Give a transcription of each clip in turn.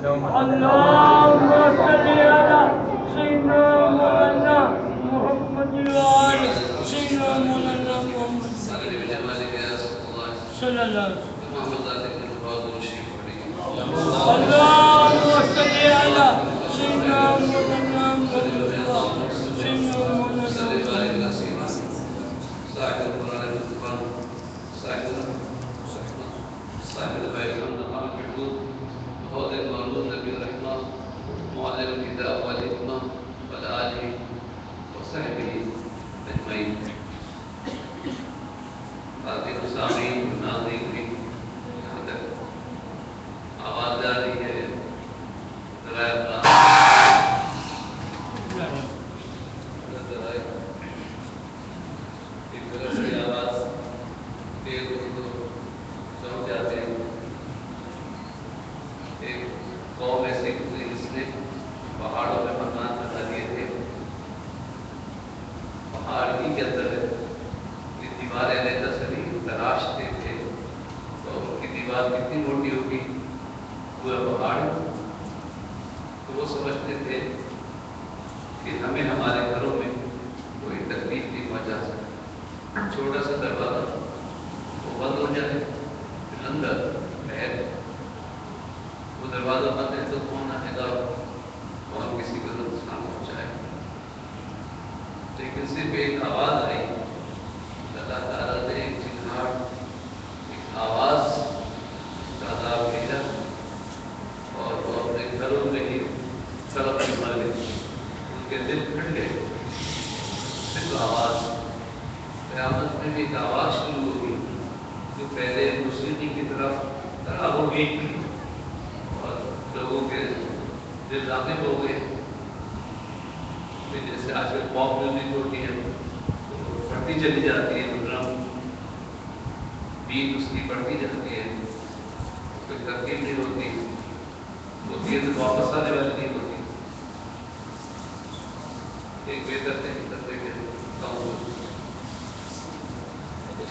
اللهم صل على سيدنا مولانا محمد وعلى سيدنا مولانا محمد صلى الله عليه وسلم. اللهم صل على سيدنا مولانا محمد وعلى سيدنا مولانا محمد. صاحب القرآن الفرقان صاحب البيت والنقام الحدود وهو المولود نبي الرحمة معلم الكتاب والحكمة والآله وصحبه أجمعين. باقی مسامعین ناظرین بھی یہاں تک آواز آ رہی ہے ذرائع ایک طرح سے آواز تیز ہو تو سمجھ جاتے ہیں. ایک قوم ایسی گزری جس نے پہاڑوں میں مکان بنا دیے تھے. پہاڑ ہی کے اندر دیواریں علیحدہ سے نہیں تراشتے تھے تو ان کی دیوار کتنی موٹی ہوگی پورا پہاڑ. تو وہ سمجھتے تھے کہ ہمیں ہمارے گھروں میں کوئی تکلیف نہیں پہنچا سکتا. چھوٹا سا دروازہ وہ بند ہو جائے پھر اندر بہت وہ دروازہ بند ہے تو کون آئے گا کون کسی کو نقصان پہنچائے. لیکن صرف ایک آواز آئی اللہ تعالیٰ نے ایک چنگاڑ ایک آواز کا عذاب بھیجا اور وہ اپنے گھروں میں ہی طرف مر گئے. ان کے دل پھٹ گئے. صرف آواز قیامت میں بھی ایک آواز شروع ہوگی جو پہلے موسیقی کی طرف طرح ہوگی اور لوگوں کے دل راغب ہو گئے. جیسے آج کل پاپ میوزک ہوتی ہے پڑھتی چلی جاتی ہے ڈرم بیٹ اس کی پڑھتی جاتی ہے کوئی ترکیب نہیں ہوتی ہوتی ہے تو واپس آنے والی نہیں ہوتی. ایک بہتر نہیں کرتے کہ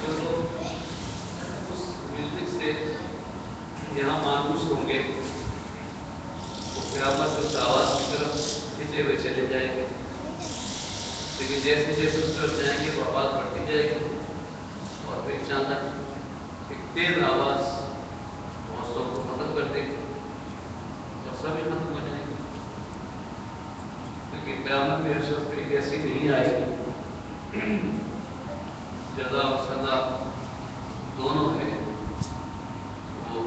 جو لوگ اس میوزک سے یہاں مانوس ہوں گے وہ قیامت اس آواز کی طرف کھینچے ہوئے چلے جائیں گے. لیکن جیسے جیسے اس طرف جائیں گے وہ آواز بڑھتی جائے گی اور پھر اچانک ایک تیز آواز موسم کو ختم کر دے گی اور سبھی ختم ہو جائیں گے. لیکن قیامت میں ہر شخص ایک ایسی نہیں آئے گی. جزا اور سزا دونوں ہیں. وہ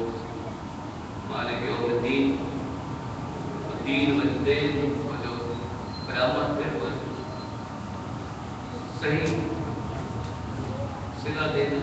مالک یوم الدین دین و دین اور جو قیامت میں وہ صحیح صلہ دینا